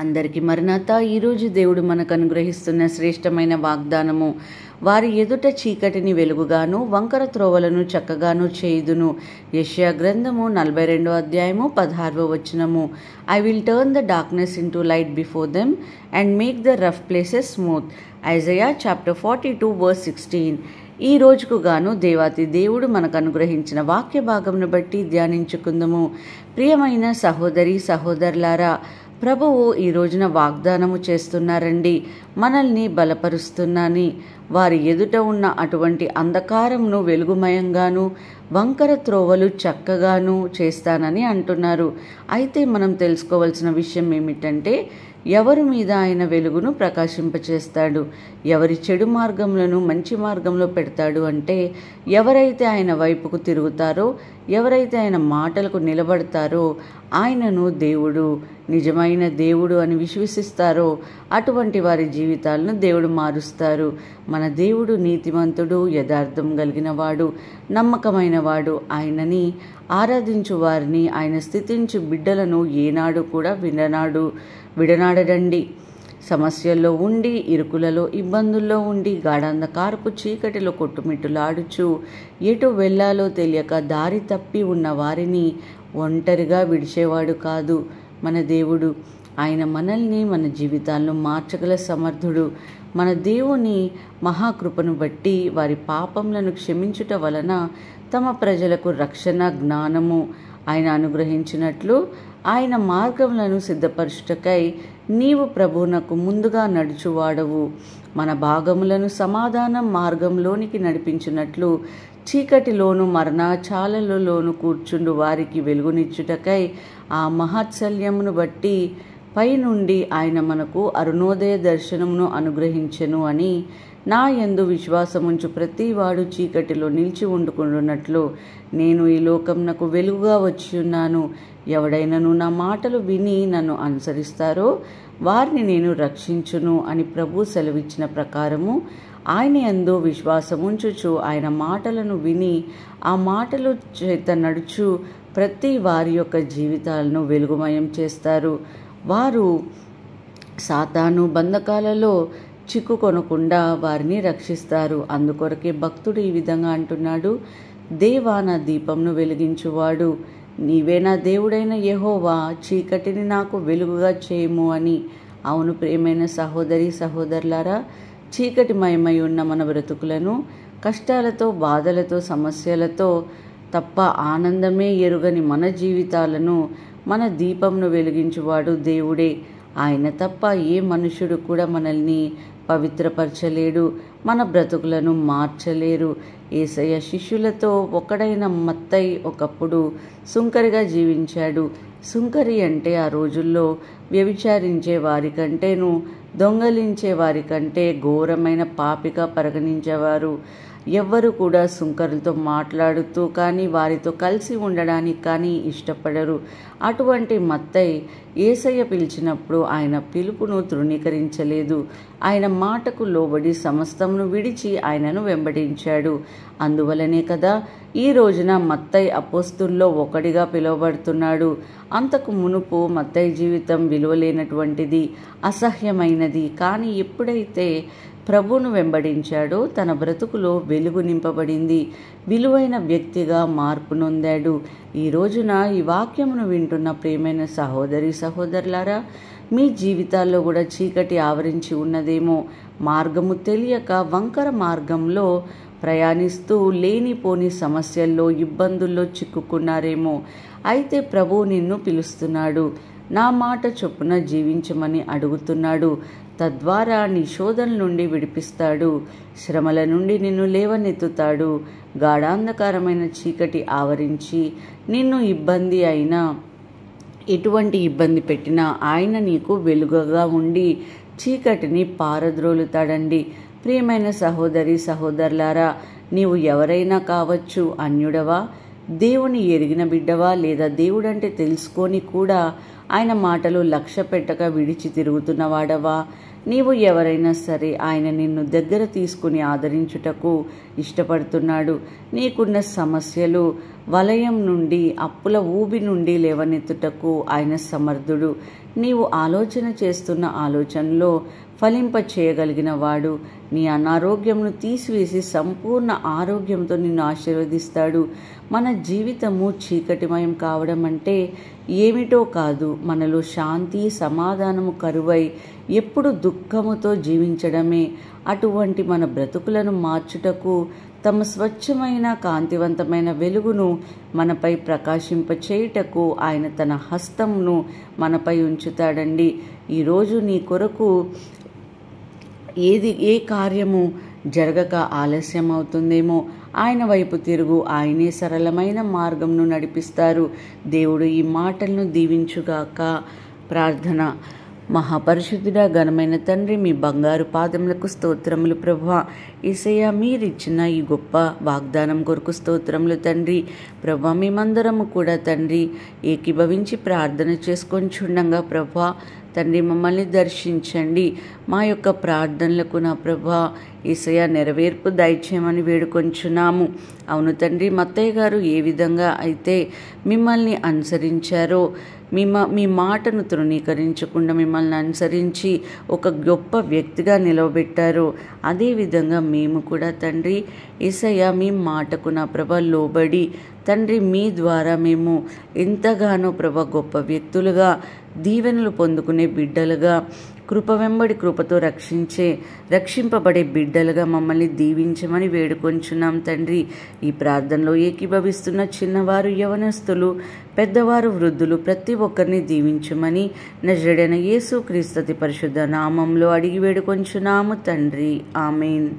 అందరికీ మరణాత. ఈరోజు దేవుడు మనకు అనుగ్రహిస్తున్న శ్రేష్టమైన వాగ్దానము, వారి ఎదుట చీకటిని వెలుగుగాను వంకర త్రోవలను చక్కగాను చేయుదును. యెషయా గ్రంథము 42వ అధ్యాయము 16వ వచనము. I will turn the darkness into light before them and make the rough places smooth. Isaiah chapter 42 verse 16. ఈ రోజుకు గాను దేవాతి దేవుడు మనకు అనుగ్రహించిన వాక్య భాగమును బట్టి ధ్యానించుకుందాము. ప్రియమైన సహోదరి సహోదరులారా, ప్రభువు ఈ రోజున వాగ్దానము చేస్తున్నారండి, మనల్ని బలపరుస్తున్నాని. వారి ఎదుట ఉన్న అటువంటి అంధకారంను వెలుగుమయంగాను వంకర త్రోవలు చక్కగాను చేస్తానని అంటున్నారు. అయితే మనం తెలుసుకోవాల్సిన విషయం ఏమిటంటే, ఎవరి మీద ఆయన వెలుగును ప్రకాశింపచేస్తాడు, ఎవరి చెడు మార్గములను మంచి మార్గంలో పెడతాడు అంటే, ఎవరైతే ఆయన వైపుకు తిరుగుతారో, ఎవరైతే ఆయన మాటలకు నిలబడతారో, ఆయనను దేవుడు, నిజమైన దేవుడు అని విశ్వసిస్తారో అటువంటి వారి జీవితాలను దేవుడు మారుస్తారు. మన దేవుడు నీతిమంతుడు, యథార్థం కలిగిన వాడు, నమ్మకమైన వాడు. ఆయనని ఆరాధించు వారిని, ఆయన స్థితించు బిడ్డలను ఏనాడు కూడా విడనాడడండి. సమస్యల్లో ఉండి, ఇరుకులలో ఇబ్బందుల్లో ఉండి, గాఢాంధకారపు చీకటిలో కొట్టుమిట్టులాడుచు ఎటు వెళ్ళాలో తెలియక దారి తప్పి ఉన్న వారిని ఒంటరిగా విడిచేవాడు కాదు మన దేవుడు. ఆయన మనల్ని, మన జీవితాలను మార్చగల సమర్థుడు. మన దేవుని మహాకృపను బట్టి వారి పాపములను క్షమించుట వలన తమ ప్రజలకు రక్షణ జ్ఞానము ఆయన అనుగ్రహించినట్లు, ఆయన మార్గములను సిద్ధపరచుటకై నీవు ప్రభువునకు ముందుగా నడుచువాడవు. మన భాగములను సమాధానం మార్గంలోనికి నడిపించినట్లు, చీకటిలోను మరణాచాలలోను కూర్చుండు వారికి వెలుగునిచ్చుటకై ఆ మహత్సల్యమును బట్టి పైనుండి ఆయన మనకు అరుణోదయ దర్శనమును అనుగ్రహించెను అని, నా యందు విశ్వాసముంచు ప్రతివాడు చీకటిలో నిలిచి ఉండుకున్నట్లు నేను ఈ లోకమునకు వెలుగుగా వచ్చి ఉన్నాను. ఎవడైనను నా మాటలు విని నన్ను అనుసరిస్తారో వారిని నేను రక్షించును అని ప్రభు సెలవిచ్చిన ప్రకారము, ఆయన యందు విశ్వాసముంచుచు ఆయన మాటలను విని ఆ మాటలు చేత నడుచు ప్రతి వారి యొక్క జీవితాలను వెలుగుమయం చేస్తారు. వారు సాతాను బంధకాలలో చిక్కుకొనకుండా వారిని రక్షిస్తారు. అందుకొరకే భక్తుడు ఈ విధంగా అంటున్నాడు, దేవా నా దీపంను వెలిగించువాడు, నీవే నా దేవుడైన యెహోవా, చీకటిని నాకు వెలుగుగా చేయము అని. అవును ప్రియమైన సహోదరి సహోదరులారా, చీకటిమయమై ఉన్న మన బ్రతుకులను కష్టాలతో, బాధలతో, సమస్యలతో తప్ప ఆనందమే ఎరుగని మన జీవితాలను మన దీపంను వెలిగించువాడు దేవుడే. ఆయన తప్ప ఏ మనుషుడు కూడా మనల్ని పవిత్రపరచలేడు, మన బ్రతుకులను మార్చలేరు. యేసయ్య శిష్యులతో ఒకడైన మత్తయి ఒకప్పుడు సుంకరిగా జీవించాడు. సుంకరి అంటే ఆ రోజుల్లో వ్యభిచారించే వారికంటేను, దొంగలించే వారికంటే ఘోరమైన పాపిగా పరిగణించేవారు. ఎవ్వరు కూడా సుంకరులతో మాట్లాడుతూ కానీ, వారితో కలిసి ఉండడానికి కానీ ఇష్టపడరు. అటువంటి మత్తయి యేసయ్య పిలిచినప్పుడు ఆయన పిలుపును తృణీకరించలేదు. ఆయన మాటకు లోబడి సమస్తమును విడిచి ఆయనను వెంబడించాడు. అందువలనే కదా ఈ రోజున మత్తయి అపోస్తుల్లో ఒకడిగా పిలువబడుతున్నాడు. అంతకు మునుపు మత్తయి జీవితం విలువలేనటువంటిది, అసహ్యమైనది. కానీ ఎప్పుడైతే ప్రభువును వెంబడించాడో తన బ్రతుకులో వెలుగు నింపబడింది, విలువైన వ్యక్తిగా మార్పు నొందాడు. ఈ రోజున ఈ వాక్యమును వింటున్న ప్రియమైన సహోదరి సహోదరులారా, మీ జీవితాల్లో కూడా చీకటి ఆవరించి ఉన్నదేమో. మార్గము తెలియక వంకర మార్గంలో ప్రయాణిస్తూ లేనిపోని సమస్యల్లో, ఇబ్బందుల్లో చిక్కుకున్నారేమో. అయితే ప్రభువు నిన్ను పిలుస్తున్నాడు, నా మాట చొప్పున జీవించమని అడుగుతున్నాడు. తద్వారా నీ శోధన నుండి విడిపిస్తాడు, శ్రమల నుండి నిన్ను లేవనెత్తుతాడు. గాఢాంధకారమైన చీకటి ఆవరించి నిన్ను ఇబ్బంది అయినా, ఎటువంటి ఇబ్బంది పెట్టినా ఆయన నీకు వెలుగుగా ఉండి చీకటిని పారద్రోలుతాడండి. ప్రియమైన సహోదరి సహోదరులారా, నీవు ఎవరైనా కావచ్చు, అన్యుడవా, దేవుని ఎరిగిన బిడ్డవా, లేదా దేవుడంటే తెలుసుకొని కూడా ఆయన మాటలు లక్ష్య పెట్టక విడిచి తిరుగుతున్నవాడవా, నీవు ఎవరైనా సరే ఆయన నిన్ను దగ్గర తీసుకుని ఆదరించుటకు ఇష్టపడుతున్నాడు. నీకున్న సమస్యలు వలయం నుండి, అప్పుల ఊబి నుండి లేవనెత్తుటకు ఆయన సమర్థుడు. నీవు ఆలోచన చేస్తున్న ఆలోచనలో ఫలింప చేయగలిగిన వాడు. నీ అనారోగ్యంను తీసివేసి సంపూర్ణ ఆరోగ్యంతో నిన్ను ఆశీర్వదిస్తాడు. మన జీవితము చీకటిమయం కావడం అంటే ఏమిటో కాదు, మనలో శాంతి సమాధానము కరువై ఎప్పుడు దుఃఖముతో జీవించడమే. అటువంటి మన బ్రతుకులను మార్చుటకు తమ స్వచ్ఛమైన కాంతివంతమైన వెలుగును మనపై ప్రకాశింపచేయుటకు ఆయన తన హస్తమును మనపై ఉంచుతాడండి. ఈరోజు నీ కొరకు ఏ కార్యము జరగక ఆలస్యం అవుతుందేమో, ఆయన వైపు తిరుగు, ఆయనే సరళమైన మార్గంను నడిపిస్తారు. దేవుడు ఈ మాటలను దీవించుగాక. ప్రార్థన. మహాపరిశుద్ధుడా ఘనమైన తండ్రి, మీ బంగారు పాదములకు స్తోత్రములు ప్రభువా. యేసయ్యా, మీరిచ్చిన ఈ గొప్ప వాగ్దానం కొరకు స్తోత్రములు తండ్రి. ప్రభువా, మేమందరము కూడా తండ్రి ఏకీభవించి ప్రార్థన చేసుకొని చుండగా ప్రభువా తండ్రి మమ్మల్ని దర్శించండి. మా యొక్క ప్రార్థనలకు నా ప్రభా యేసయ్యా నెరవేర్పు దయచేయమని వేడుకొంచున్నాము. అవును తండ్రి, మత్తయ్య గారు ఏ విధంగా అయితే మిమ్మల్ని అనుసరించారో, మీ మాటను తృణీకరించకుండా మిమ్మల్ని అనుసరించి ఒక గొప్ప వ్యక్తిగా నిలవబెట్టారో, అదేవిధంగా మేము కూడా తండ్రి యేసయ్యా మీ మాటకు నా ప్రభ లోబడి తండ్రి మీ ద్వారా మేము ఎంతగానో ప్రభ గొప్ప వ్యక్తులుగా, దీవెనలు పొందుకునే బిడ్డలుగా, కృప వెంబడి కృపతో రక్షింపబడే బిడ్డలుగా మమ్మల్ని దీవించమని వేడుకొంచున్నాం తండ్రి. ఈ ప్రార్థనలో ఏకీభవిస్తున్న చిన్నవారు, యవనస్తులు, పెద్దవారు, వృద్ధులు ప్రతి ఒక్కరిని దీవించమని నజరేయుడైన యేసు క్రీస్తు పరిశుద్ధ నామంలో అడిగి వేడుకొంచున్నాము తండ్రి. ఆమేన్.